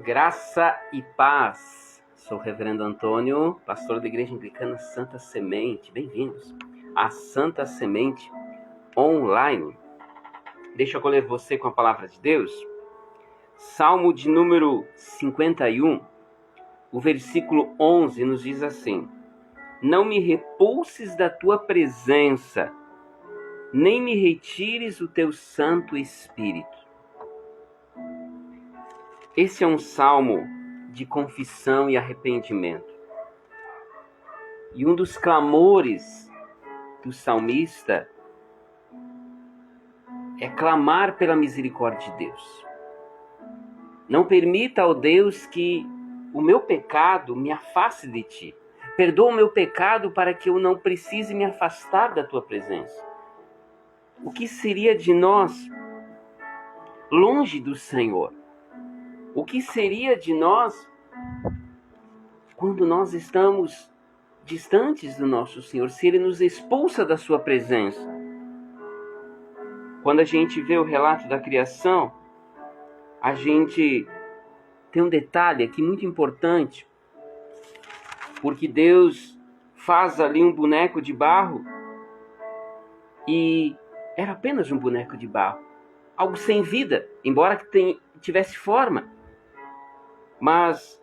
Graça e paz. Sou o Reverendo Antônio, pastor da Igreja Anglicana Santa Semente. Bem-vindos à Santa Semente Online. Deixa eu acolher você com a palavra de Deus. Salmo de número 51, o versículo 11 nos diz assim: Não me repulses da tua presença, nem me retires o teu Santo Espírito. Esse é um salmo de confissão e arrependimento. E um dos clamores do salmista é clamar pela misericórdia de Deus. Não permita, ó Deus, que o meu pecado me afaste de ti. Perdoa o meu pecado para que eu não precise me afastar da tua presença. O que seria de nós longe do Senhor? O que seria de nós quando nós estamos distantes do nosso Senhor, se Ele nos expulsa da sua presença? Quando a gente vê o relato da criação, a gente tem um detalhe aqui muito importante, porque Deus faz ali um boneco de barro e era apenas um boneco de barro, algo sem vida, embora tivesse forma. Mas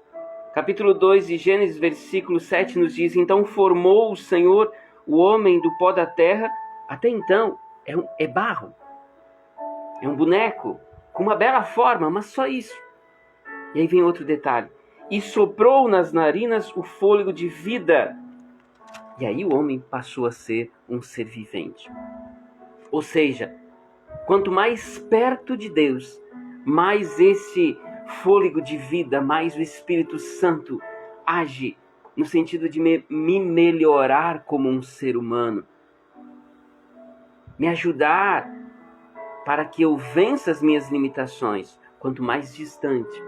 capítulo 2 de Gênesis, versículo 7 nos diz: Então formou o Senhor o homem do pó da terra. Até então é barro, é um boneco com uma bela forma, mas só isso. E aí vem outro detalhe: e soprou nas narinas o fôlego de vida. E aí o homem passou a ser um ser vivente. Ou seja, quanto mais perto de Deus, mais esse fôlego de vida, mais o Espírito Santo age no sentido de me melhorar como um ser humano, me ajudar para que eu vença as minhas limitações. Quanto mais distante,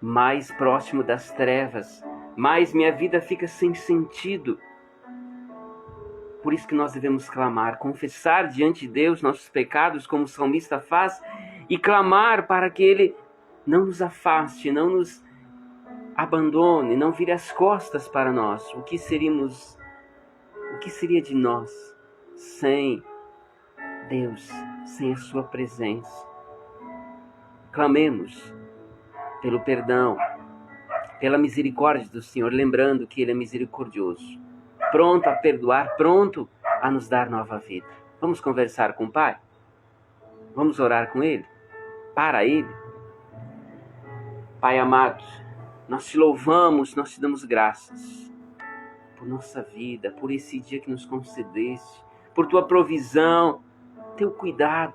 mais próximo das trevas, mais minha vida fica sem sentido. Por isso que nós devemos clamar, confessar diante de Deus nossos pecados, como o salmista faz, e clamar para que Ele não nos afaste, não nos abandone, não vire as costas para nós. O que seria de nós sem Deus, sem a sua presença? Clamemos pelo perdão, pela misericórdia do Senhor, lembrando que Ele é misericordioso, pronto a perdoar, pronto a nos dar nova vida. Vamos conversar com o Pai? Vamos orar com Ele? Para Ele? Pai amado, nós te louvamos, nós te damos graças por nossa vida, por esse dia que nos concedeste, por tua provisão, teu cuidado,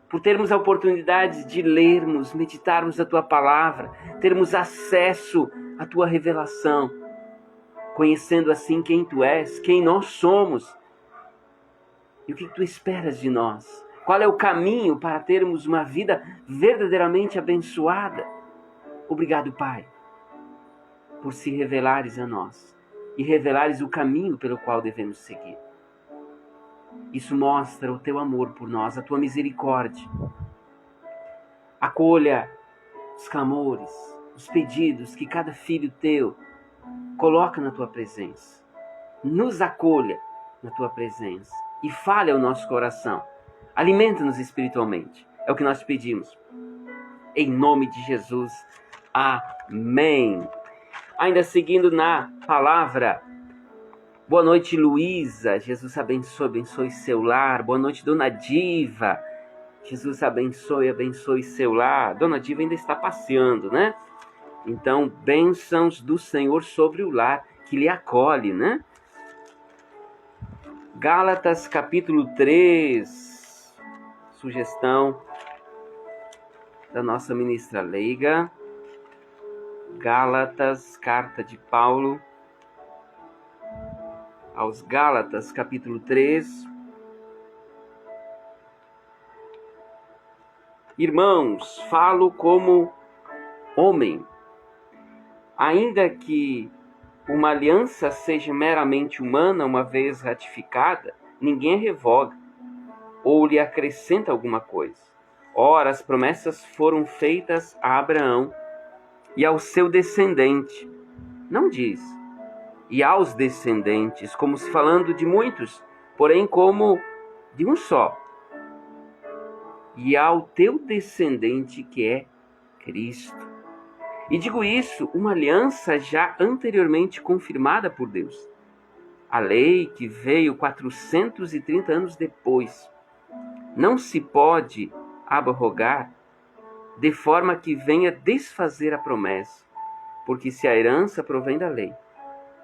por termos a oportunidade de lermos, meditarmos a tua palavra, termos acesso à tua revelação, conhecendo assim quem tu és, quem nós somos e o que tu esperas de nós. Qual é o caminho para termos uma vida verdadeiramente abençoada? Obrigado, Pai, por se revelares a nós e revelares o caminho pelo qual devemos seguir. Isso mostra o teu amor por nós, a tua misericórdia. Acolha os clamores, os pedidos que cada filho teu coloca na tua presença. Nos acolha na tua presença e fale ao nosso coração. Alimenta-nos espiritualmente. É o que nós te pedimos. Em nome de Jesus. Amém. Ainda seguindo na palavra. Boa noite, Luísa. Jesus abençoe seu lar. Boa noite, Dona Diva. Jesus abençoe seu lar. Dona Diva ainda está passeando, né? Então, bênçãos do Senhor sobre o lar que lhe acolhe, né? Gálatas capítulo 3. Sugestão da nossa ministra leiga. Gálatas, carta de Paulo aos Gálatas, capítulo 3. Irmãos, falo como homem. Ainda que uma aliança seja meramente humana, uma vez ratificada, ninguém a revoga ou lhe acrescenta alguma coisa. Ora, as promessas foram feitas a Abraão e ao seu descendente. Não diz, e aos descendentes, como se falando de muitos, porém como de um só. E ao teu descendente, que é Cristo. E digo isso, uma aliança já anteriormente confirmada por Deus. A lei que veio 430 anos depois não se pode abrogar de forma que venha desfazer a promessa, porque se a herança provém da lei,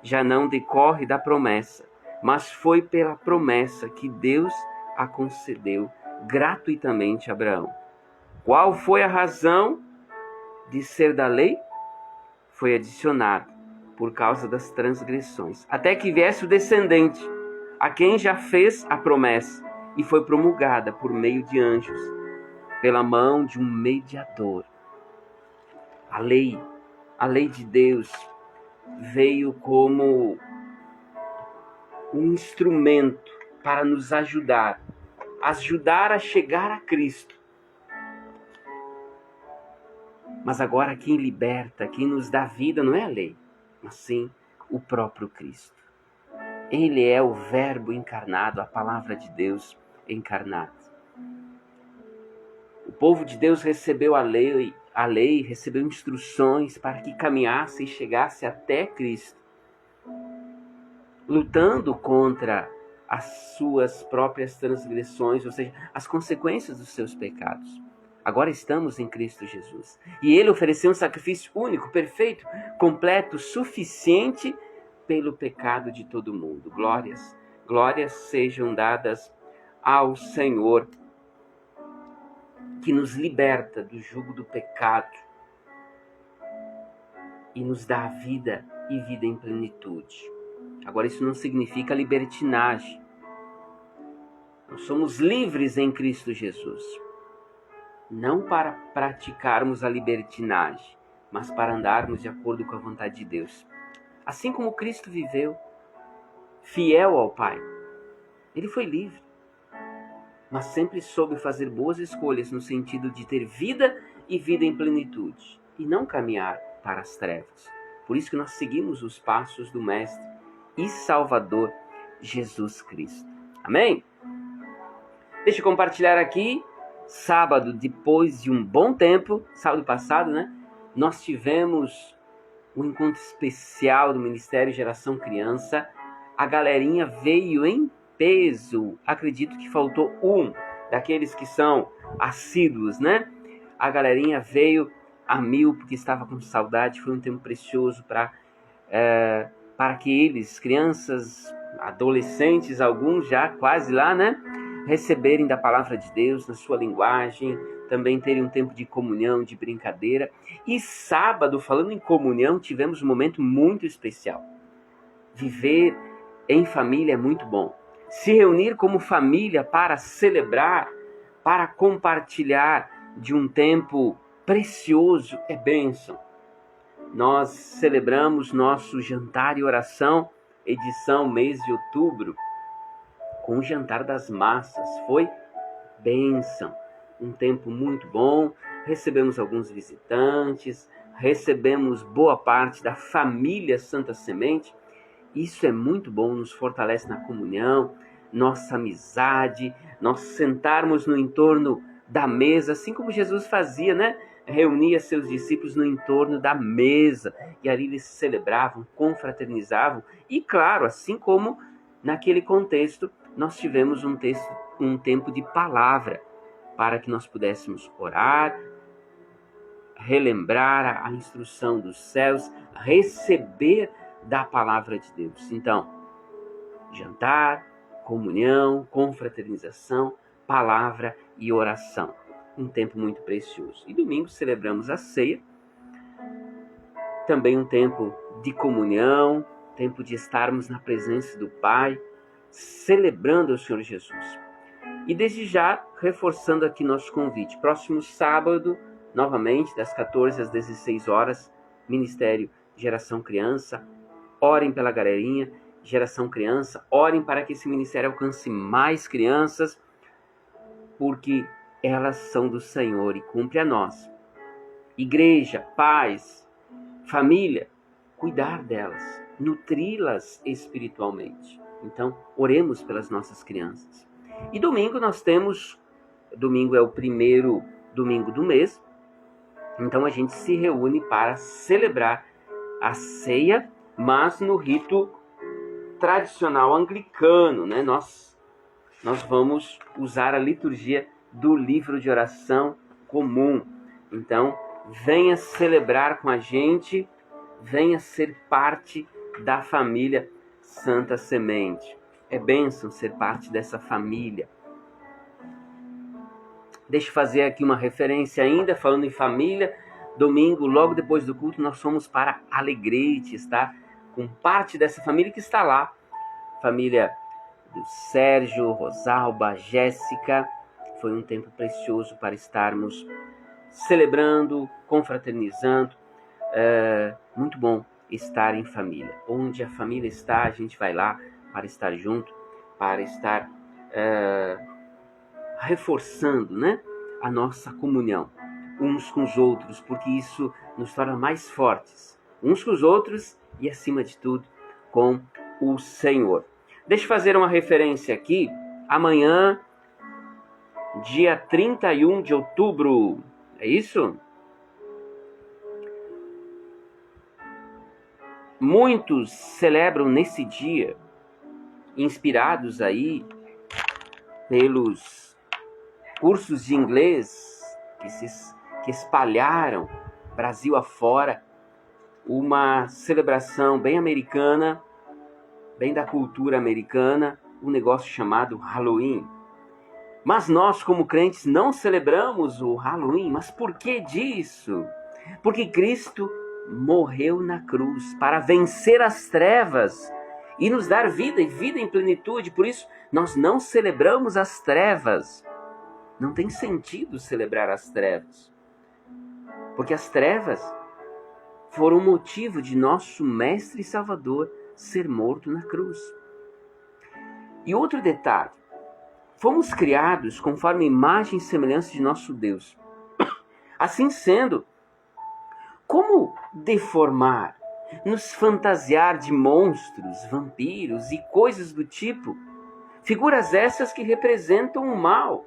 já não decorre da promessa, mas foi pela promessa que Deus a concedeu gratuitamente a Abraão. Qual foi a razão de ser da lei? Foi adicionado por causa das transgressões, até que viesse o descendente, a quem já fez a promessa, e foi promulgada por meio de anjos, pela mão de um mediador. A lei de Deus veio como um instrumento para nos ajudar a chegar a Cristo. Mas agora quem liberta, quem nos dá vida não é a lei, mas sim o próprio Cristo. Ele é o Verbo encarnado, a palavra de Deus encarnada. O povo de Deus recebeu a lei, recebeu instruções para que caminhasse e chegasse até Cristo, lutando contra as suas próprias transgressões, ou seja, as consequências dos seus pecados. Agora estamos em Cristo Jesus. E Ele ofereceu um sacrifício único, perfeito, completo, suficiente pelo pecado de todo mundo. Glórias sejam dadas ao Senhor, que nos liberta do jugo do pecado e nos dá vida e vida em plenitude. Agora, isso não significa libertinagem. Nós somos livres em Cristo Jesus. Não para praticarmos a libertinagem, mas para andarmos de acordo com a vontade de Deus. Assim como Cristo viveu, fiel ao Pai, Ele foi livre, mas sempre soube fazer boas escolhas no sentido de ter vida e vida em plenitude, e não caminhar para as trevas. Por isso que nós seguimos os passos do Mestre e Salvador Jesus Cristo. Amém? Deixa eu compartilhar aqui. Sábado, depois de um bom tempo, sábado passado, nós tivemos um encontro especial do Ministério Geração Criança. A galerinha veio em peso. Acredito que faltou um daqueles que são assíduos, A galerinha veio a 1000 porque estava com saudade. Foi um tempo precioso para que eles, crianças, adolescentes, alguns já quase lá, receberem da palavra de Deus na sua linguagem, também terem um tempo de comunhão, de brincadeira. E sábado, falando em comunhão, tivemos um momento muito especial. Viver em família é muito bom. Se reunir como família para celebrar, para compartilhar de um tempo precioso é bênção. Nós celebramos nosso jantar e oração, edição mês de outubro, com o jantar das massas. Foi bênção, um tempo muito bom. Recebemos alguns visitantes, recebemos boa parte da família Santa Semente. Isso é muito bom, nos fortalece na comunhão, nossa amizade, nós sentarmos no entorno da mesa, assim como Jesus fazia, Reunia seus discípulos no entorno da mesa, e ali eles celebravam, confraternizavam, e claro, assim como naquele contexto, nós tivemos um tempo de palavra, para que nós pudéssemos orar, relembrar a instrução dos céus, receber da palavra de Deus. Então, jantar, comunhão, confraternização, palavra e oração. Um tempo muito precioso. E domingo celebramos a ceia, também um tempo de comunhão, tempo de estarmos na presença do Pai, celebrando o Senhor Jesus. E desde já, reforçando aqui nosso convite, próximo sábado, novamente, das 14 às 16 horas, Ministério Geração Criança. Orem pela galerinha, Geração Criança, orem para que esse ministério alcance mais crianças, porque elas são do Senhor e cumpre a nós, igreja, pais, família, cuidar delas, nutri-las espiritualmente. Então, oremos pelas nossas crianças. E domingo domingo é o primeiro domingo do mês, então a gente se reúne para celebrar a ceia, mas no rito tradicional anglicano, né? Nós vamos usar a liturgia do livro de oração comum. Então, venha celebrar com a gente, venha ser parte da família Santa Semente. É bênção ser parte dessa família. Deixa eu fazer aqui uma referência ainda, falando em família. Domingo, logo depois do culto, nós fomos para Alegrete, tá? Com parte dessa família que está lá. Família do Sérgio, Rosalba, Jéssica. Foi um tempo precioso para estarmos celebrando, confraternizando. Muito bom estar em família. Onde a família está, a gente vai lá para estar junto, para estar reforçando, né, a nossa comunhão uns com os outros, porque isso nos torna mais fortes, uns com os outros e, acima de tudo, com o Senhor. Deixa eu fazer uma referência aqui. Amanhã, dia 31 de outubro, é isso? Muitos celebram nesse dia, inspirados aí pelos cursos de inglês que espalharam Brasil afora, uma celebração bem americana, bem da cultura americana, um negócio chamado Halloween. Mas nós, como crentes, não celebramos o Halloween. Mas por que disso? Porque Cristo morreu na cruz para vencer as trevas e nos dar vida, e vida em plenitude. Por isso, nós não celebramos as trevas. Não tem sentido celebrar as trevas. Porque as trevas foram o motivo de nosso Mestre e Salvador ser morto na cruz. E outro detalhe, fomos criados conforme a imagem e semelhança de nosso Deus. Assim sendo, como deformar, nos fantasiar de monstros, vampiros e coisas do tipo? Figuras essas que representam o mal.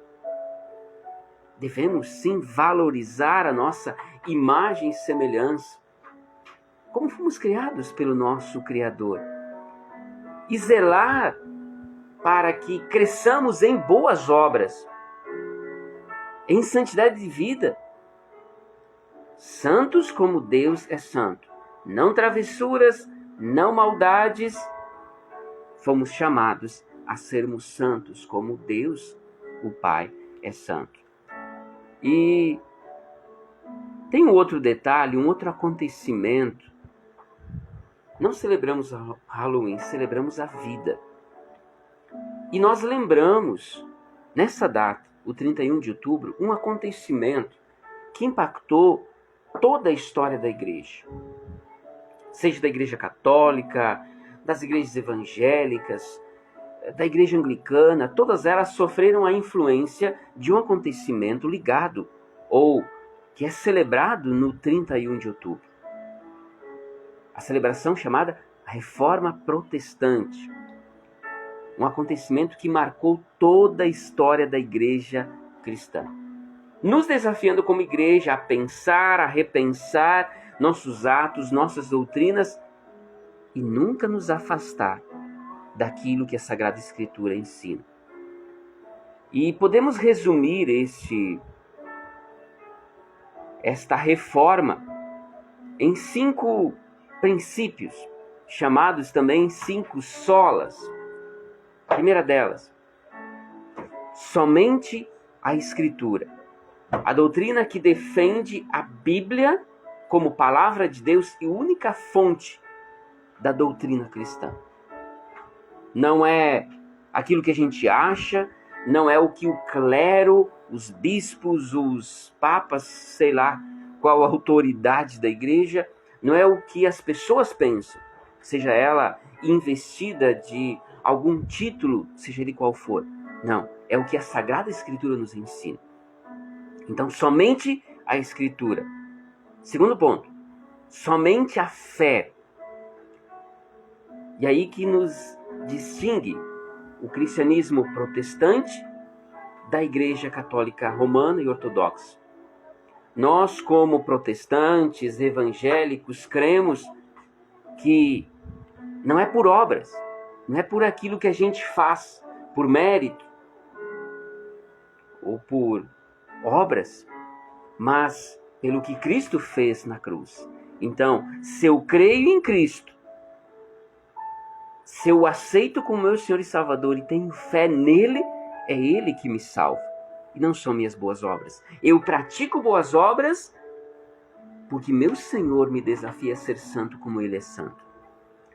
Devemos sim valorizar a nossa imagem e semelhança, como fomos criados pelo nosso Criador, e zelar para que cresçamos em boas obras, em santidade de vida, santos como Deus é santo, não travessuras, não maldades. Fomos chamados a sermos santos como Deus, o Pai, é santo. E tem um outro detalhe, um outro acontecimento. Não celebramos Halloween, celebramos a vida. E nós lembramos, nessa data, o 31 de outubro, um acontecimento que impactou toda a história da igreja. Seja da igreja católica, das igrejas evangélicas, da igreja anglicana, todas elas sofreram a influência de um acontecimento ligado, ou que é celebrado no 31 de outubro. A celebração chamada Reforma Protestante. Um acontecimento que marcou toda a história da igreja cristã. Nos desafiando como igreja a pensar, a repensar nossos atos, nossas doutrinas e nunca nos afastar daquilo que a Sagrada Escritura ensina. E podemos resumir esta reforma em 5 princípios, chamados também 5 solas. A primeira delas, somente a Escritura. A doutrina que defende a Bíblia como palavra de Deus e única fonte da doutrina cristã. Não é aquilo que a gente acha, não é o que o clero, os bispos, os papas, sei lá qual a autoridade da igreja, não é o que as pessoas pensam, seja ela investida de algum título, seja ele qual for. Não, é o que a Sagrada Escritura nos ensina. Então, somente a Escritura. Segundo ponto, somente a fé. E aí que nos distingue o cristianismo protestante da Igreja Católica Romana e Ortodoxa. Nós, como protestantes, evangélicos, cremos que não é por obras, não é por aquilo que a gente faz, por mérito ou por obras, mas pelo que Cristo fez na cruz. Então, se eu creio em Cristo, se eu aceito como meu Senhor e Salvador e tenho fé nele, é Ele que me salva. E não são minhas boas obras. Eu pratico boas obras porque meu Senhor me desafia a ser santo como Ele é santo.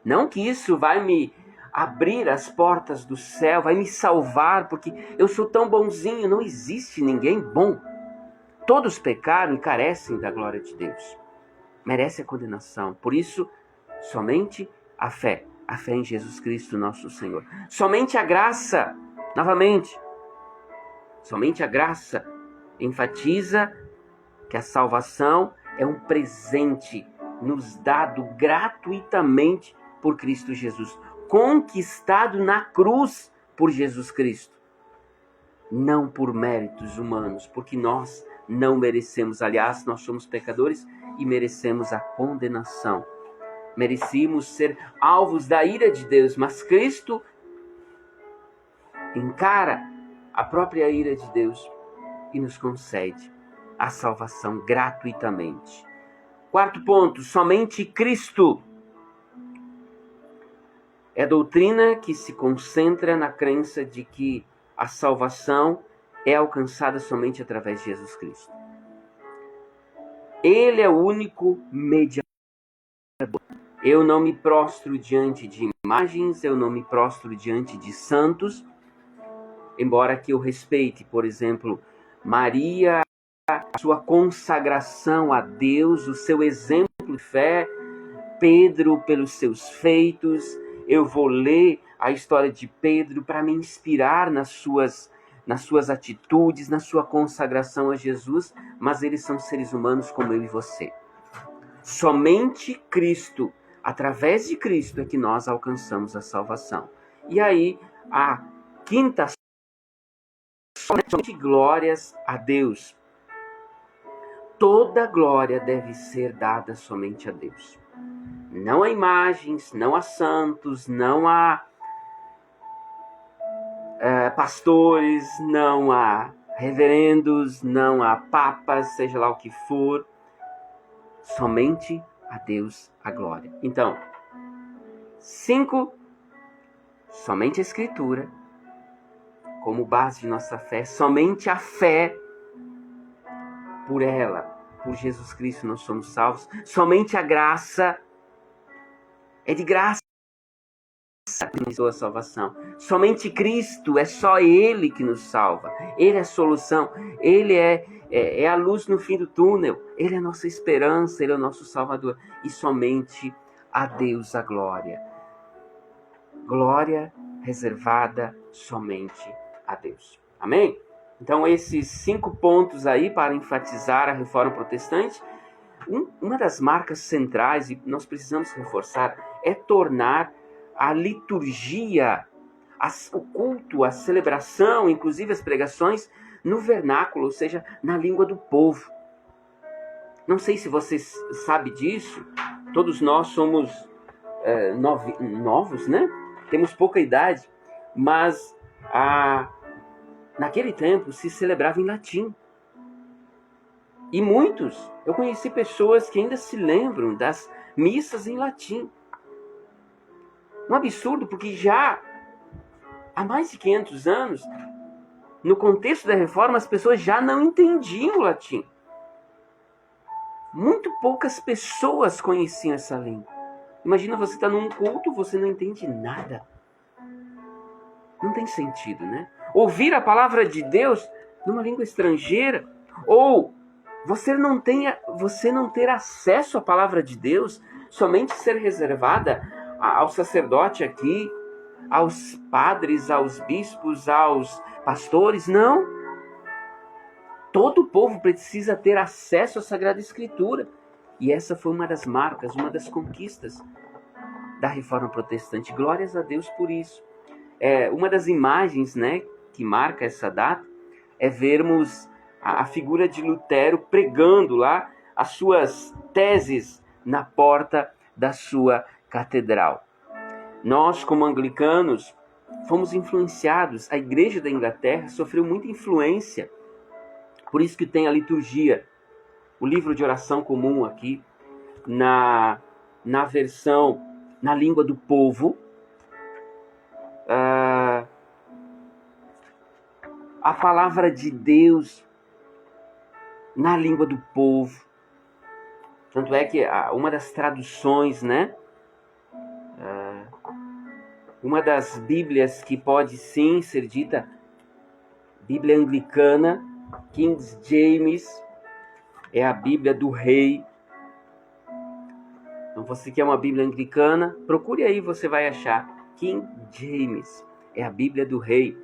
Não que isso vai me abrir as portas do céu, vai me salvar porque eu sou tão bonzinho. Não existe ninguém bom. Todos pecaram e carecem da glória de Deus. Merece a condenação. Por isso, somente a fé em Jesus Cristo, nosso Senhor. Somente a graça, novamente, somente a graça enfatiza que a salvação é um presente nos dado gratuitamente por Cristo Jesus, conquistado na cruz por Jesus Cristo. Não por méritos humanos, porque nós não merecemos. Aliás, nós somos pecadores e merecemos a condenação. Merecíamos ser alvos da ira de Deus, mas Cristo encara a própria ira de Deus e nos concede a salvação gratuitamente. Quarto ponto, somente Cristo. É a doutrina que se concentra na crença de que a salvação é alcançada somente através de Jesus Cristo. Ele é o único mediador. Eu não me prostro diante de imagens, eu não me prostro diante de santos, embora que eu respeite, por exemplo, Maria, a sua consagração a Deus, o seu exemplo de fé, Pedro pelos seus feitos. Eu vou ler a história de Pedro para me inspirar nas suas atitudes, na sua consagração a Jesus, mas eles são seres humanos como eu e você. Somente Cristo, através de Cristo, é que nós alcançamos a salvação. E aí, a quinta, somente glórias a Deus. Toda glória deve ser dada somente a Deus. Não a imagens, não a santos, não a pastores, não a reverendos, não a papas, seja lá o que for. Somente a Deus a glória. Então, 5, somente a Escritura, como base de nossa fé, somente a fé, por ela, por Jesus Cristo nós somos salvos, somente a graça, é de graça que nos deu a salvação, somente Cristo, é só Ele que nos salva, Ele é a solução, Ele é a luz no fim do túnel, Ele é a nossa esperança, Ele é o nosso Salvador, e somente a Deus a glória. Glória reservada somente a Deus. Amém? Então esses 5 pontos aí para enfatizar a reforma protestante. Uma das marcas centrais, e nós precisamos reforçar, é tornar a liturgia, o culto, a celebração, inclusive as pregações, no vernáculo, ou seja, na língua do povo. Não sei se você sabe disso, todos nós somos novos, né? Temos pouca idade, mas naquele tempo se celebrava em latim. E muitos, eu conheci pessoas que ainda se lembram das missas em latim. Um absurdo, porque já há mais de 500 anos, no contexto da reforma, as pessoas já não entendiam o latim. Muito poucas pessoas conheciam essa língua. Imagina você estar num culto, você não entende nada. Não tem sentido, né? Ouvir a palavra de Deus numa língua estrangeira, ou você não ter acesso à palavra de Deus, somente ser reservada ao sacerdote aqui, aos padres, aos bispos, aos pastores, não. Todo o povo precisa ter acesso à Sagrada Escritura. E essa foi uma das marcas, uma das conquistas da Reforma Protestante. Glórias a Deus por isso. Uma das imagens, né, que marca essa data é vermos a figura de Lutero pregando lá as suas teses na porta da sua catedral. Nós, como anglicanos, fomos influenciados. A Igreja da Inglaterra sofreu muita influência. Por isso que tem a liturgia, o livro de oração comum aqui, na versão, na língua do povo. A palavra de Deus na língua do povo. Tanto é que uma das traduções, né? Uma das Bíblias que pode sim ser dita Bíblia anglicana, King James, é a Bíblia do Rei. Então você quer uma Bíblia anglicana, procure aí, você vai achar. King James é a Bíblia do Rei,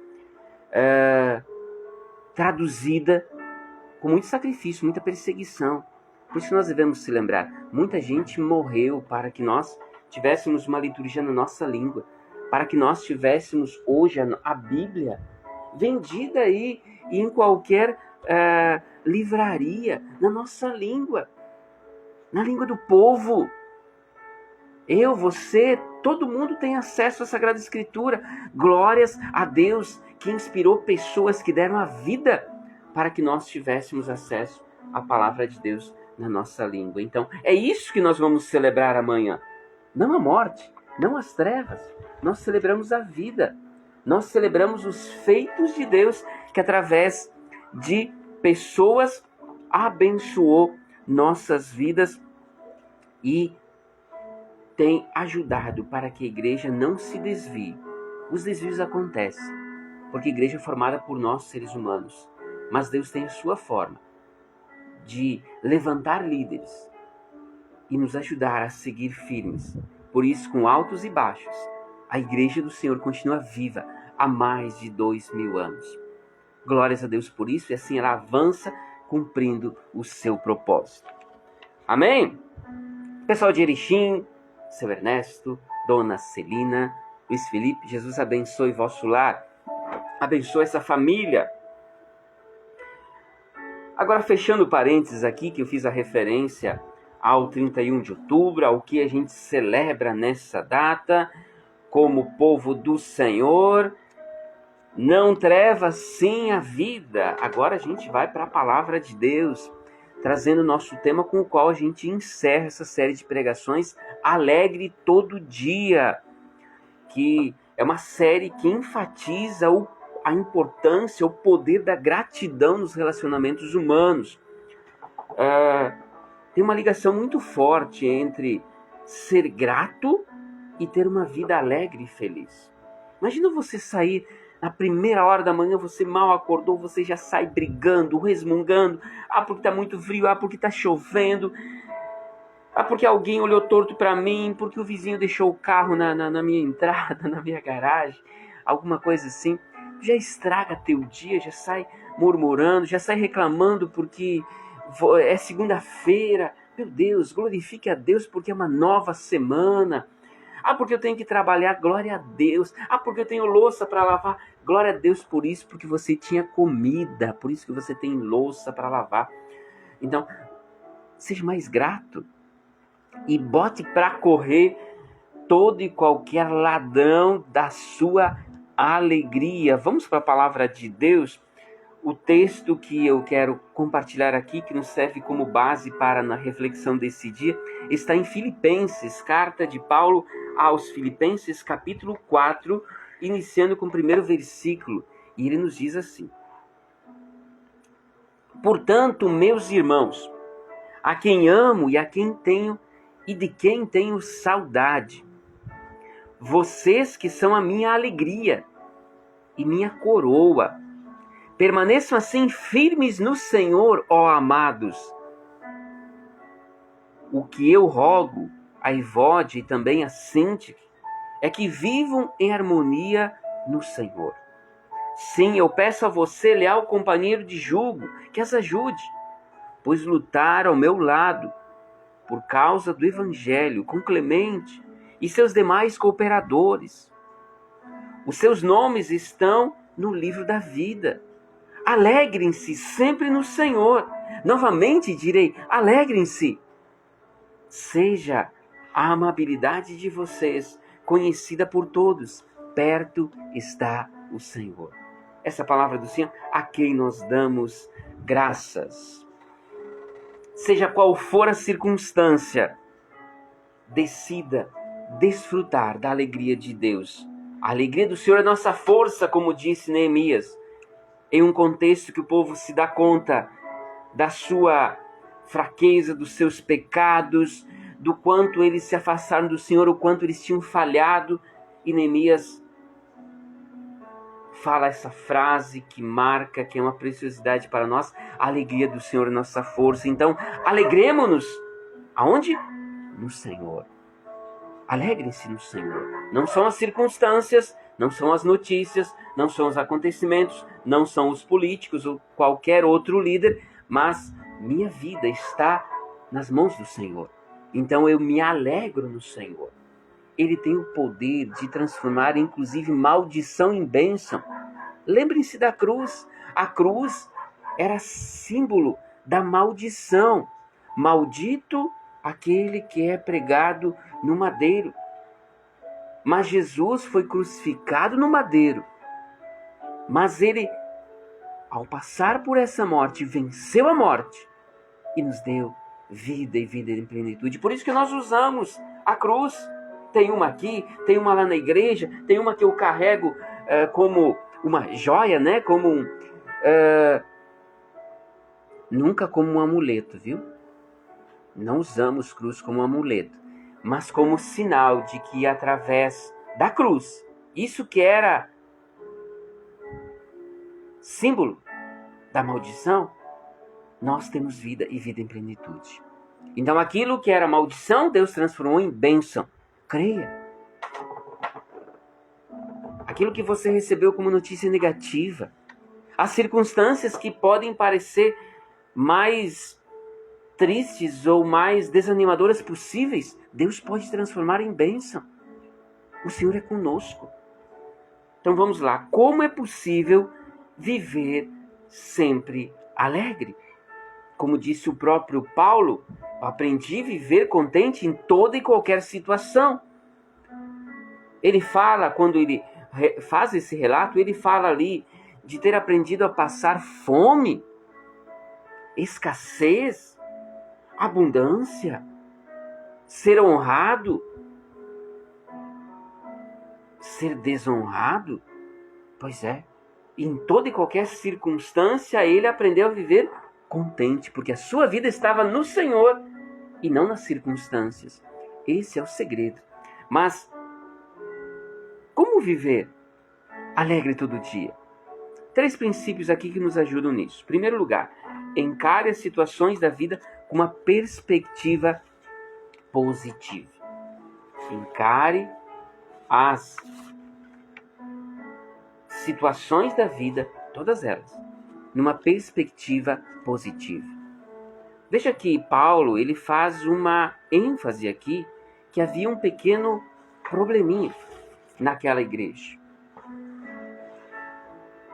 traduzida com muito sacrifício, muita perseguição. Por isso nós devemos se lembrar, muita gente morreu para que nós tivéssemos uma liturgia na nossa língua, para que nós tivéssemos hoje a Bíblia vendida aí em qualquer livraria, na nossa língua, na língua do povo. Eu, você, todo mundo tem acesso à Sagrada Escritura. Glórias a Deus que inspirou pessoas que deram a vida para que nós tivéssemos acesso à palavra de Deus na nossa língua. Então, é isso que nós vamos celebrar amanhã. Não a morte, não as trevas. Nós celebramos a vida. Nós celebramos os feitos de Deus que através de pessoas abençoou nossas vidas e tem ajudado para que a igreja não se desvie. Os desvios acontecem, porque a igreja é formada por nós, seres humanos. Mas Deus tem a sua forma de levantar líderes e nos ajudar a seguir firmes. Por isso, com altos e baixos, a igreja do Senhor continua viva há mais de 2000 anos. Glórias a Deus por isso, e assim ela avança cumprindo o seu propósito. Amém? Pessoal de Erechim, seu Ernesto, Dona Celina, Luiz Felipe, Jesus abençoe vosso lar, abençoe essa família. Agora, fechando parênteses aqui, que eu fiz a referência ao 31 de outubro, ao que a gente celebra nessa data, como povo do Senhor, não trevas sim a vida. Agora a gente vai para a palavra de Deus, trazendo o nosso tema com o qual a gente encerra essa série de pregações, Alegre Todo Dia, que é uma série que enfatiza a importância, o poder da gratidão nos relacionamentos humanos. Tem uma ligação muito forte entre ser grato e ter uma vida alegre e feliz. Imagina você sair na primeira hora da manhã, você mal acordou, você já sai brigando, resmungando. Porque está muito frio, porque está chovendo. Porque alguém olhou torto para mim, porque o vizinho deixou o carro na minha entrada, na minha garagem. Alguma coisa assim. Já estraga teu dia, já sai murmurando, já sai reclamando porque é segunda-feira. Meu Deus, glorifique a Deus porque é uma nova semana. Porque eu tenho que trabalhar, glória a Deus. Porque eu tenho louça para lavar, glória a Deus por isso, porque você tinha comida, por isso que você tem louça para lavar. Então, seja mais grato e bote para correr todo e qualquer ladrão da sua alegria. Vamos para a palavra de Deus. O texto que eu quero compartilhar aqui, que nos serve como base para na reflexão desse dia, está em Filipenses, carta de Paulo aos Filipenses, capítulo 4, iniciando com o primeiro versículo. E ele nos diz assim: Portanto, meus irmãos, a quem amo e de quem tenho saudade, vocês que são a minha alegria e minha coroa, permaneçam assim firmes no Senhor, ó amados. O que eu rogo a Evode e também a Sintique é que vivam em harmonia no Senhor. Sim, eu peço a você, leal companheiro de jugo, que as ajude, pois lutar ao meu lado, por causa do Evangelho, com Clemente e seus demais cooperadores. Os seus nomes estão no livro da vida. Alegrem-se sempre no Senhor. Novamente direi, alegrem-se. Seja a amabilidade de vocês conhecida por todos. Perto está o Senhor. Essa palavra do Senhor, a quem nós damos graças. Seja qual for a circunstância, decida desfrutar da alegria de Deus. A alegria do Senhor é nossa força, como disse Neemias, em um contexto que o povo se dá conta da sua fraqueza, dos seus pecados, do quanto eles se afastaram do Senhor, o quanto eles tinham falhado. E Neemias fala essa frase que marca, que é uma preciosidade para nós: a alegria do Senhor é nossa força. Então, alegremos-nos. Aonde? No Senhor. Alegrem-se no Senhor. Não são as circunstâncias, não são as notícias, não são os acontecimentos, não são os políticos ou qualquer outro líder, mas minha vida está nas mãos do Senhor. Então eu me alegro no Senhor. Ele tem o poder de transformar inclusive maldição em bênção. Lembrem-se da cruz. A cruz era símbolo da maldição. Maldito aquele que é pregado no madeiro. Mas Jesus foi crucificado no madeiro. Mas ele, ao passar por essa morte, venceu a morte e nos deu vida e vida em plenitude. Por isso que nós usamos a cruz. Tem uma aqui, tem uma lá na igreja, tem uma que eu carrego como uma joia, né? Como nunca como um amuleto, viu? Não usamos cruz como amuleto, mas como sinal de que através da cruz, isso que era símbolo da maldição, nós temos vida e vida em plenitude. Então aquilo que era maldição, Deus transformou em bênção. Creia. Aquilo que você recebeu como notícia negativa, as circunstâncias que podem parecer mais tristes ou mais desanimadoras possíveis, Deus pode transformar em bênção. O Senhor é conosco. Então vamos lá. Como é possível viver sempre alegre? Como disse o próprio Paulo, aprendi a viver contente em toda e qualquer situação. Ele fala, quando ele faz esse relato, ele fala ali de ter aprendido a passar fome, escassez, abundância, ser honrado, ser desonrado. Pois é, em toda e qualquer circunstância ele aprendeu a viver contente, porque a sua vida estava no Senhor e não nas circunstâncias. Esse é o segredo. Mas como viver alegre todo dia? 3 princípios aqui que nos ajudam nisso. Em primeiro lugar, encare as situações da vida com uma perspectiva positiva. Encare as situações da vida, todas elas, numa perspectiva positiva. Veja que Paulo, ele faz uma ênfase aqui que havia um pequeno probleminha naquela igreja.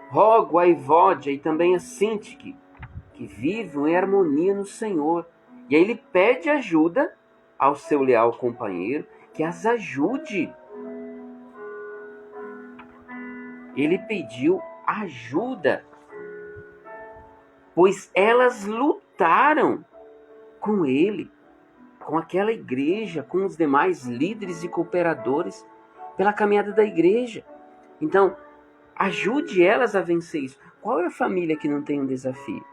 Rogo a Evódia e também a Sintique que vivam em harmonia no Senhor. E aí ele pede ajuda ao seu leal companheiro que as ajude. Ele pediu ajuda, pois elas lutaram com ele, com aquela igreja, com os demais líderes e cooperadores pela caminhada da igreja. Então, ajude elas a vencer isso. Qual é a família que não tem um desafio?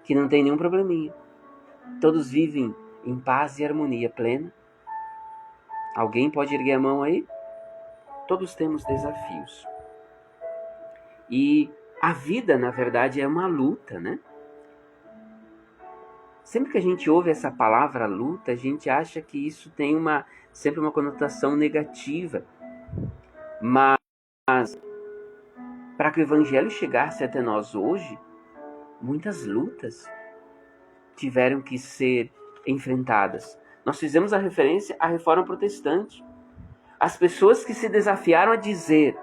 Que não tem nenhum probleminha? Todos vivem em paz e harmonia plena? Alguém pode erguer a mão aí? Todos temos desafios. E a vida, na verdade, é uma luta, né? Sempre que a gente ouve essa palavra luta, a gente acha que isso tem sempre uma conotação negativa. Mas para que o evangelho chegasse até nós hoje, muitas lutas tiveram que ser enfrentadas. Nós fizemos a referência à Reforma Protestante. As pessoas que se desafiaram a dizer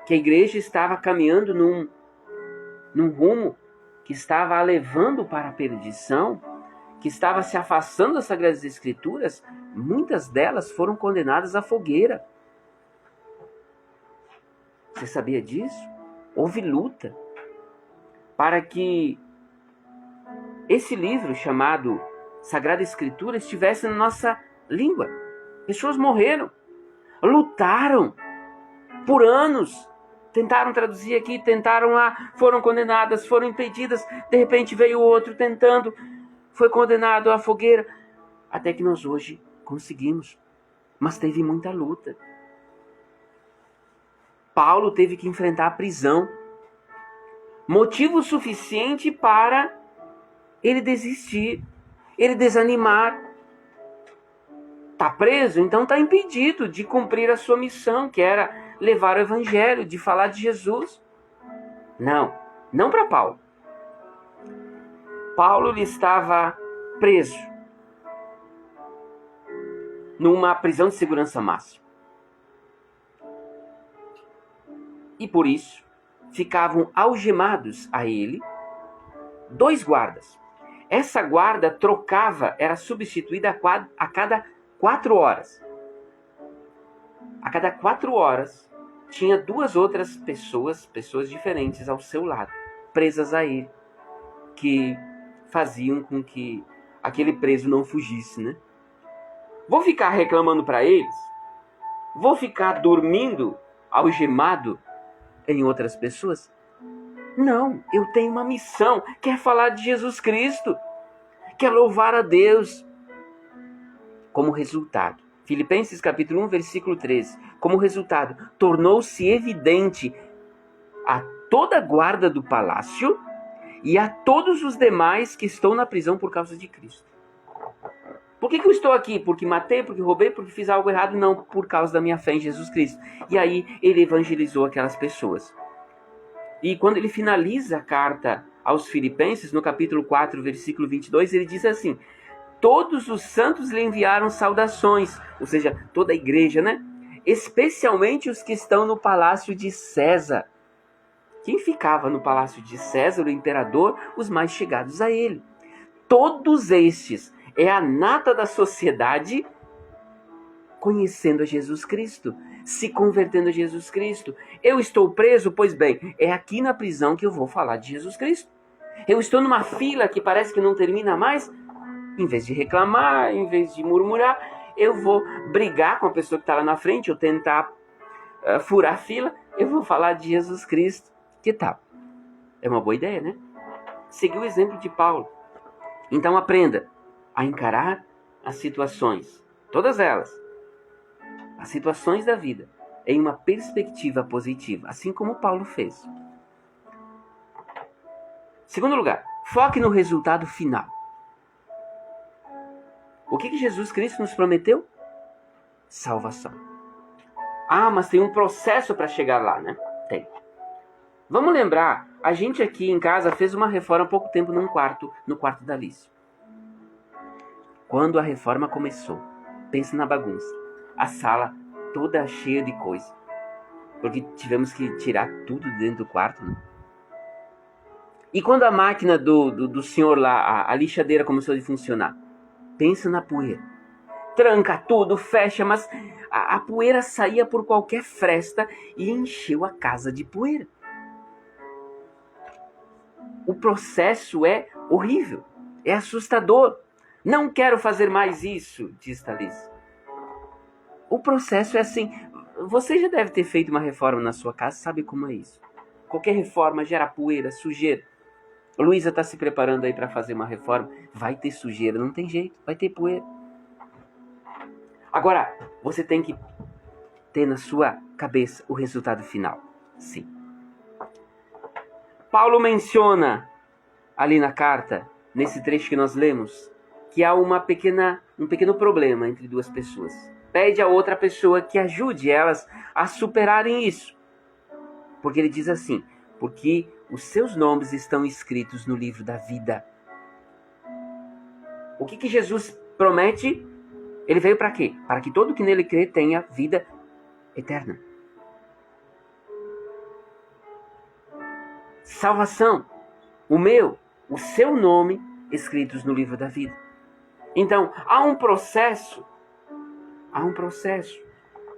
que a igreja estava caminhando num rumo que estava a levando para a perdição, que estava se afastando das Sagradas Escrituras, muitas delas foram condenadas à fogueira. Você sabia disso? Houve luta para que esse livro chamado Sagrada Escritura estivesse na nossa língua. Pessoas morreram, lutaram por anos, tentaram traduzir aqui, tentaram lá, foram condenadas, foram impedidas, de repente veio outro tentando, foi condenado à fogueira, até que nós hoje conseguimos. Mas teve muita luta. Paulo teve que enfrentar a prisão. Motivo suficiente para ele desistir, ele desanimar. Está preso, então está impedido de cumprir a sua missão, que era levar o evangelho, de falar de Jesus. Não para Paulo. Paulo ele estava preso numa prisão de segurança máxima. E por isso ficavam algemados a ele 2 guardas. Essa guarda trocava, era substituída a cada 4 horas. A cada 4 horas tinha 2 outras pessoas diferentes ao seu lado, presas a ele, que faziam com que aquele preso não fugisse, né? Vou ficar reclamando para eles? Vou ficar dormindo algemado em outras pessoas? Não, eu tenho uma missão, que é falar de Jesus Cristo, que é louvar a Deus. Como resultado, Filipenses capítulo 1, versículo 13, como resultado, tornou-se evidente a toda a guarda do palácio e a todos os demais que estão na prisão por causa de Cristo. Por que eu estou aqui? Porque matei, porque roubei, porque fiz algo errado? Não, por causa da minha fé em Jesus Cristo. E aí ele evangelizou aquelas pessoas. E quando ele finaliza a carta aos Filipenses, no capítulo 4, versículo 22, ele diz assim: todos os santos lhe enviaram saudações, ou seja, toda a igreja, né? Especialmente os que estão no palácio de César. Quem ficava no palácio de César, o imperador, os mais chegados a ele. Todos estes é a nata da sociedade conhecendo a Jesus Cristo, se convertendo a Jesus Cristo. Eu estou preso? Pois bem, é aqui na prisão que eu vou falar de Jesus Cristo. Eu estou numa fila que parece que não termina mais. Em vez de reclamar, em vez de murmurar, eu vou brigar com a pessoa que está lá na frente, ou tentar furar a fila, eu vou falar de Jesus Cristo. Que tal? É uma boa ideia, né? Seguir o exemplo de Paulo. Então aprenda a encarar as situações, todas elas, as situações da vida, em uma perspectiva positiva, assim como Paulo fez. Segundo lugar, foque no resultado final. O que Jesus Cristo nos prometeu? Salvação. Ah, mas tem um processo para chegar lá, né? Tem. Vamos lembrar, a gente aqui em casa fez uma reforma há pouco tempo no quarto da Alice. Quando a reforma começou, pensa na bagunça. A sala toda cheia de coisa. Porque tivemos que tirar tudo dentro do quarto, né? E quando a máquina do senhor lá, a lixadeira começou a funcionar, pensa na poeira. Tranca tudo, fecha, mas a poeira saía por qualquer fresta e encheu a casa de poeira. O processo é horrível, é assustador. Não quero fazer mais isso, diz Thalys. O processo é assim. Você já deve ter feito uma reforma na sua casa, sabe como é isso. Qualquer reforma gera poeira, sujeira. Luísa está se preparando aí para fazer uma reforma. Vai ter sujeira, não tem jeito, vai ter poeira. Agora, você tem que ter na sua cabeça o resultado final. Sim. Paulo menciona ali na carta, nesse trecho que nós lemos, que há um pequeno problema entre 2 pessoas. Pede a outra pessoa que ajude elas a superarem isso. Porque ele diz assim: porque os seus nomes estão escritos no livro da vida. O que Jesus promete? Ele veio para quê? Para que todo que nele crê tenha vida eterna. Salvação. O seu nome escritos no livro da vida. Então, há um processo.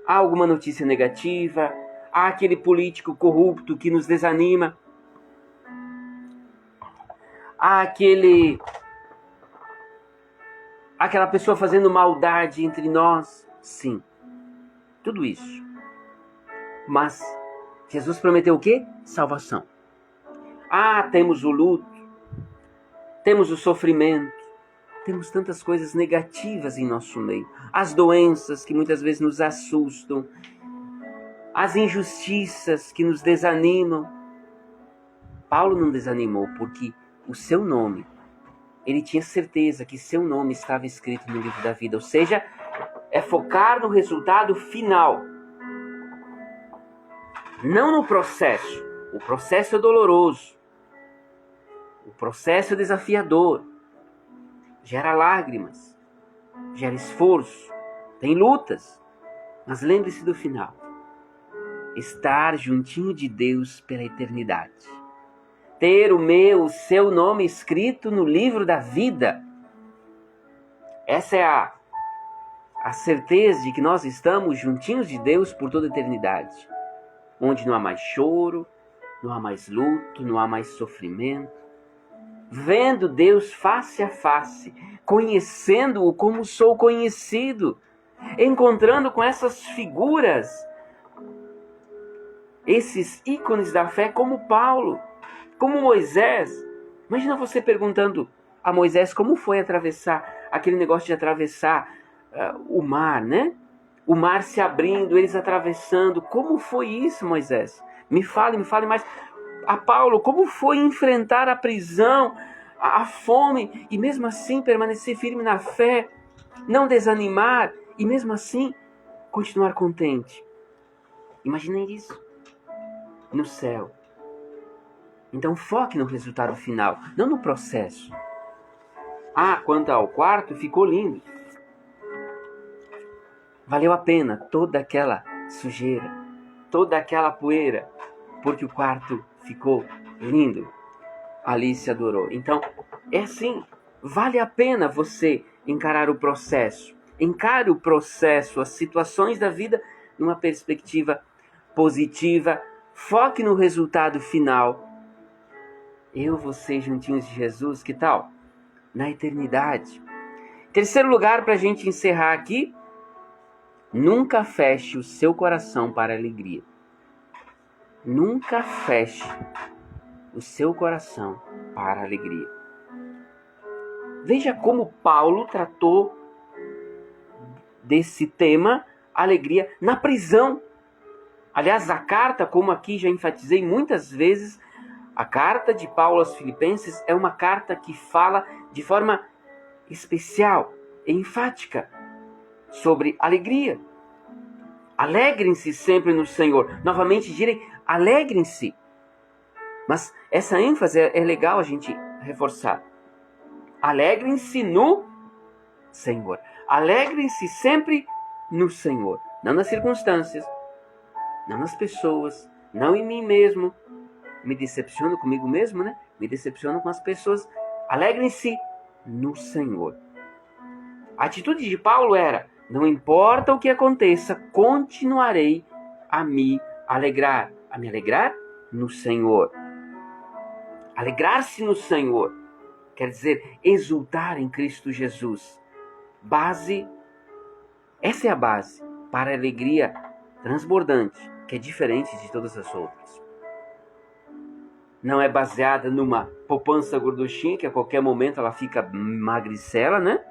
Há alguma notícia negativa, há aquele político corrupto que nos desanima, há aquela pessoa fazendo maldade entre nós. Sim, tudo isso. Mas Jesus prometeu o quê? Salvação. Temos o luto, temos o sofrimento, temos tantas coisas negativas em nosso meio. As doenças que muitas vezes nos assustam, as injustiças que nos desanimam. Paulo não desanimou porque o seu nome, ele tinha certeza que seu nome estava escrito no livro da vida. Ou seja, é focar no resultado final. Não no processo. O processo é doloroso. O processo é desafiador. Gera lágrimas. Gera esforço. Tem lutas. Mas lembre-se do final. Estar juntinho de Deus pela eternidade. Ter o seu nome escrito no livro da vida. Essa é a certeza de que nós estamos juntinhos de Deus por toda a eternidade. Onde não há mais choro, não há mais luto, não há mais sofrimento. Vendo Deus face a face, conhecendo-o como sou conhecido, encontrando com essas figuras, esses ícones da fé como Paulo, como Moisés. Imagina você perguntando a Moisés como foi atravessar, aquele negócio de atravessar o mar, né? O mar se abrindo, eles atravessando. Como foi isso, Moisés? Me fale mais. A Paulo, como foi enfrentar a prisão, a fome, e mesmo assim permanecer firme na fé, não desanimar, e mesmo assim continuar contente. Imaginem isso no céu. Então foque no resultado final, não no processo. Quanto ao quarto, ficou lindo. Valeu a pena toda aquela sujeira, toda aquela poeira, porque o quarto ficou lindo. Alice adorou. Então, é assim, vale a pena você encarar o processo. Encare o processo, as situações da vida, numa perspectiva positiva. Foque no resultado final. Você juntinhos de Jesus, que tal? Na eternidade. Terceiro lugar, para a gente encerrar aqui, nunca feche o seu coração para a alegria. Nunca feche o seu coração para a alegria. Veja como Paulo tratou desse tema, alegria, na prisão. Aliás, a carta, como aqui já enfatizei muitas vezes, a carta de Paulo aos Filipenses é uma carta que fala de forma especial, enfática, sobre alegria. Alegrem-se sempre no Senhor. Novamente direi, alegrem-se. Mas essa ênfase é legal a gente reforçar. Alegrem-se no Senhor. Alegrem-se sempre no Senhor. Não nas circunstâncias, não nas pessoas, não em mim mesmo. Me decepciono comigo mesmo, né? Me decepciono com as pessoas. Alegrem-se no Senhor. A atitude de Paulo era: não importa o que aconteça, continuarei a me alegrar. A me alegrar no Senhor. Alegrar-se no Senhor quer dizer exultar em Cristo Jesus. Essa é a base para a alegria transbordante, que é diferente de todas as outras. Não é baseada numa poupança gorduchinha, que a qualquer momento ela fica magricela, né?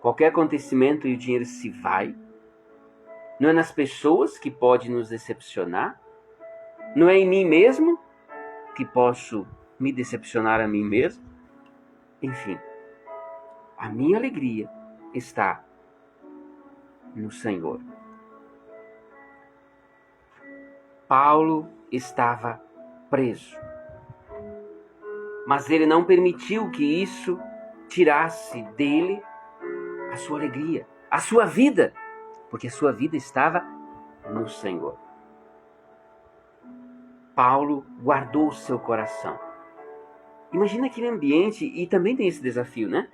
Qualquer acontecimento e o dinheiro se vai. Não é nas pessoas que pode nos decepcionar. Não é em mim mesmo que posso me decepcionar a mim mesmo. Enfim, a minha alegria está no Senhor. Paulo estava preso. Mas ele não permitiu que isso tirasse dele a sua alegria, a sua vida, porque a sua vida estava no Senhor. Paulo guardou o seu coração. Imagina aquele ambiente, e também tem esse desafio, né?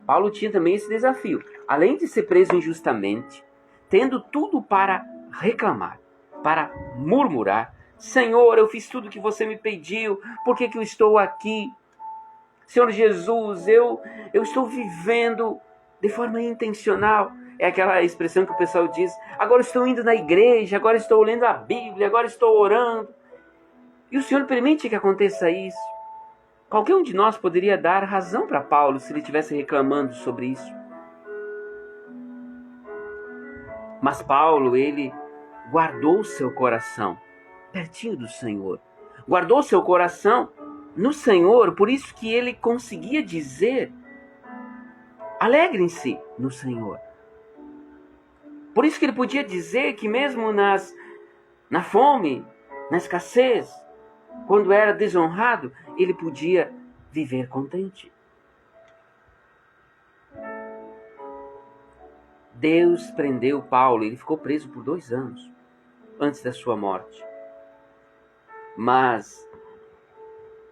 Paulo tinha também esse desafio. Além de ser preso injustamente, tendo tudo para reclamar, para murmurar: Senhor, eu fiz tudo o que você me pediu, por que eu estou aqui? Senhor Jesus, eu estou vivendo de forma intencional. É aquela expressão que o pessoal diz: agora estou indo na igreja, agora estou lendo a Bíblia, agora estou orando. E o Senhor permite que aconteça isso. Qualquer um de nós poderia dar razão para Paulo se ele estivesse reclamando sobre isso. Mas Paulo, ele guardou seu coração pertinho do Senhor. Guardou seu coração no Senhor, por isso que ele conseguia dizer: alegrem-se no Senhor. Por isso que ele podia dizer que mesmo na fome, na escassez, quando era desonrado, ele podia viver contente. Deus prendeu Paulo, ele ficou preso por 2 anos, antes da sua morte. Mas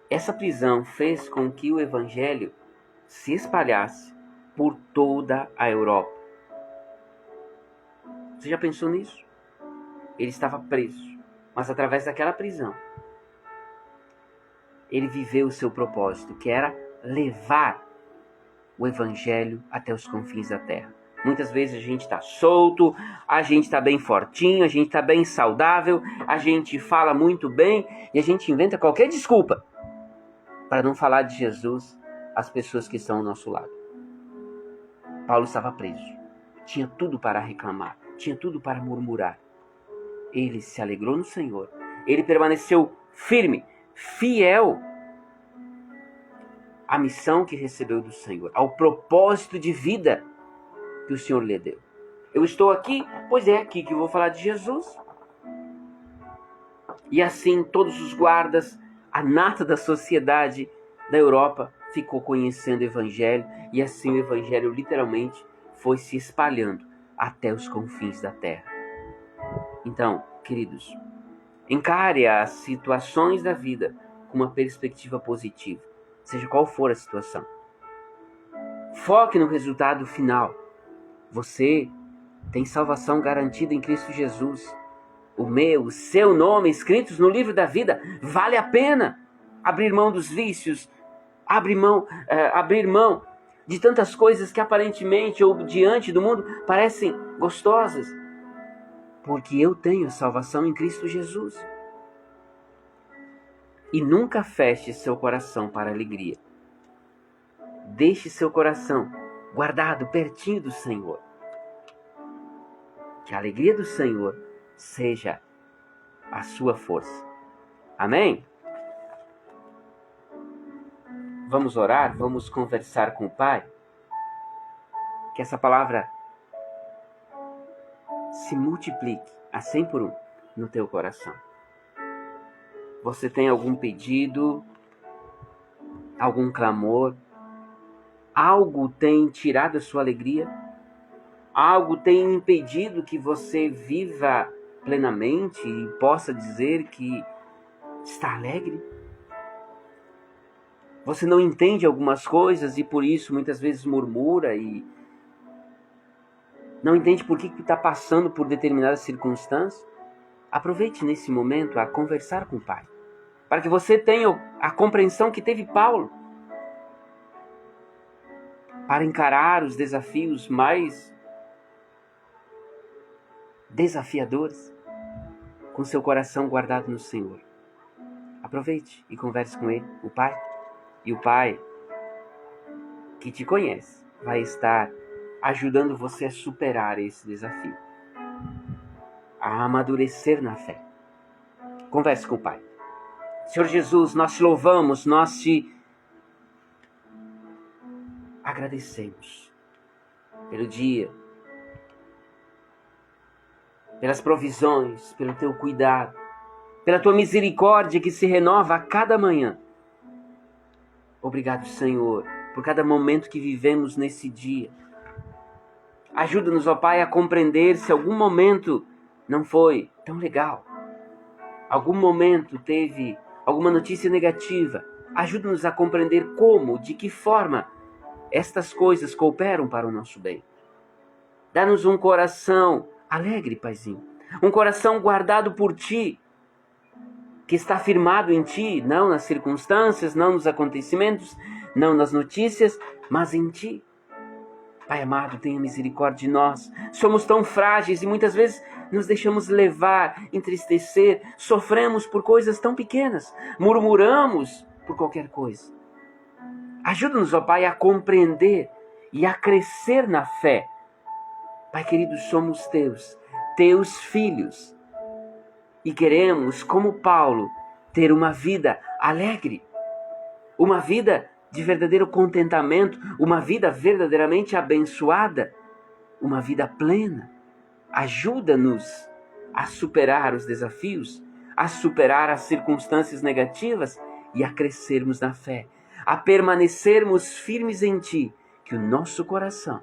essa prisão fez com que o Evangelho se espalhasse por toda a Europa. Você já pensou nisso? Ele estava preso, mas através daquela prisão, ele viveu o seu propósito, que era levar o Evangelho até os confins da terra. Muitas vezes a gente está solto, a gente está bem fortinho, a gente está bem saudável, a gente fala muito bem e a gente inventa qualquer desculpa para não falar de Jesus às pessoas que estão ao nosso lado. Paulo estava preso, tinha tudo para reclamar, tinha tudo para murmurar. Ele se alegrou no Senhor, ele permaneceu firme, fiel à missão que recebeu do Senhor, ao propósito de vida que o Senhor lhe deu. Eu estou aqui, pois é aqui que eu vou falar de Jesus. E assim todos os guardas, a nata da sociedade da Europa, ficou conhecendo o Evangelho, e assim o Evangelho literalmente foi se espalhando até os confins da terra. Então, queridos, encare as situações da vida com uma perspectiva positiva, seja qual for a situação. Foque no resultado final. Você tem salvação garantida em Cristo Jesus. O seu nome escritos no livro da vida. Vale a pena abrir mão dos vícios, abrir mão de tantas coisas que aparentemente ou diante do mundo parecem gostosas, porque eu tenho salvação em Cristo Jesus. E nunca feche seu coração para a alegria. Deixe seu coração guardado pertinho do Senhor. Que a alegria do Senhor seja a sua força. Amém? Vamos orar, vamos conversar com o Pai. Que essa palavra se multiplique a 100 por 1 no teu coração. Você tem algum pedido, algum clamor? Algo tem tirado a sua alegria? Algo tem impedido que você viva plenamente e possa dizer que está alegre? Você não entende algumas coisas e por isso muitas vezes murmura e não entende por que está passando por determinadas circunstâncias? Aproveite nesse momento a conversar com o Pai, para que você tenha a compreensão que teve Paulo, para encarar os desafios mais desafiadores, com seu coração guardado no Senhor. Aproveite e converse com Ele, o Pai. E o Pai, que te conhece, vai estar ajudando você a superar esse desafio, a amadurecer na fé. Converse com o Pai. Senhor Jesus, nós te louvamos, nós te agradecemos pelo dia, pelas provisões, pelo teu cuidado. pela tua misericórdia que se renova a cada manhã. Obrigado, Senhor, por cada momento que vivemos nesse dia. Ajuda-nos, ó Pai, a compreender se algum momento não foi tão legal. Algum momento teve alguma notícia negativa. Ajuda-nos a compreender como, de que forma estas coisas cooperam para o nosso bem. Dá-nos um coração alegre, Paizinho. Um coração guardado por Ti, que está firmado em Ti, não nas circunstâncias, não nos acontecimentos, não nas notícias, mas em Ti. Pai amado, tenha misericórdia de nós. Somos tão frágeis e muitas vezes nos deixamos levar, entristecer, sofremos por coisas tão pequenas, murmuramos por qualquer coisa. Ajuda-nos, ó Pai, a compreender e a crescer na fé. Pai querido, somos teus filhos. E queremos, como Paulo, ter uma vida alegre, uma vida de verdadeiro contentamento, uma vida verdadeiramente abençoada, uma vida plena. Ajuda-nos a superar os desafios, a superar as circunstâncias negativas e a crescermos na fé, a permanecermos firmes em Ti, que o nosso coração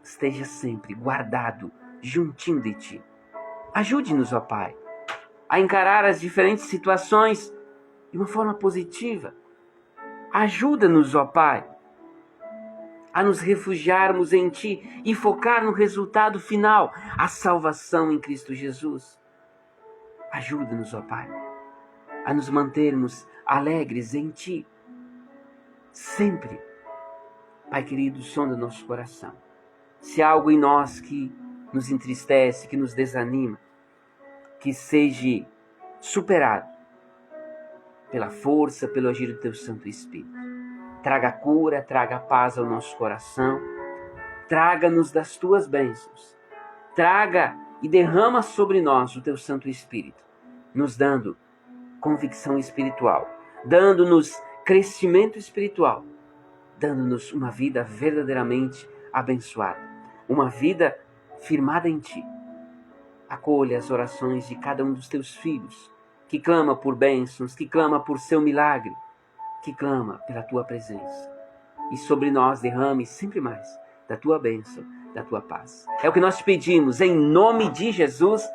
esteja sempre guardado juntinho de Ti. Ajude-nos, ó Pai, a encarar as diferentes situações de uma forma positiva. Ajuda-nos, ó Pai, a nos refugiarmos em Ti e focar no resultado final, a salvação em Cristo Jesus. Ajuda-nos, ó Pai, a nos mantermos alegres em Ti, sempre. Pai querido, sonda nosso coração. Se há algo em nós que nos entristece, que nos desanima, que seja superado pela força, pelo agir do Teu Santo Espírito. Traga cura, traga paz ao nosso coração, traga-nos das Tuas bênçãos, traga e derrama sobre nós o Teu Santo Espírito, nos dando convicção espiritual, dando-nos crescimento espiritual, dando-nos uma vida verdadeiramente abençoada, uma vida firmada em Ti. Acolha as orações de cada um dos Teus filhos, que clama por bênçãos, que clama por Seu milagre, que clama pela Tua presença. E sobre nós derrame sempre mais da Tua bênção, da Tua paz. É o que nós te pedimos, em nome de Jesus.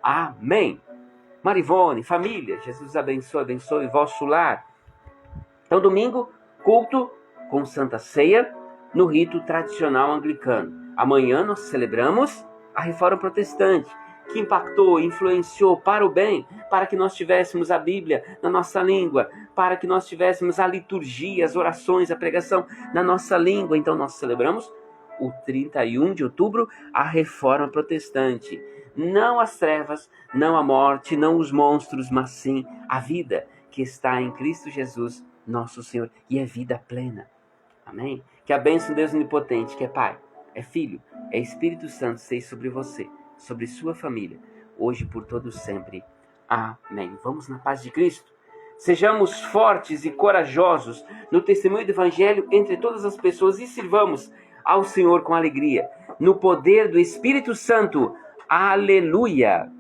Amém. Marivone, família, Jesus abençoe o vosso lar. Então, domingo, culto com Santa Ceia, no rito tradicional anglicano. Amanhã nós celebramos a Reforma Protestante, que impactou, influenciou para o bem, para que nós tivéssemos a Bíblia na nossa língua, para que nós tivéssemos a liturgia, as orações, a pregação na nossa língua. Então nós celebramos o 31 de outubro, a Reforma Protestante. Não as trevas, não a morte, não os monstros, mas sim a vida que está em Cristo Jesus, nosso Senhor, e é vida plena. Amém? Que a bênção de Deus Onipotente, que é Pai, é Filho, é Espírito Santo, seja sobre você, sobre sua família, hoje por todos sempre. Amém. Vamos na paz de Cristo. Sejamos fortes e corajosos no testemunho do Evangelho entre todas as pessoas e sirvamos ao Senhor com alegria, no poder do Espírito Santo. Aleluia!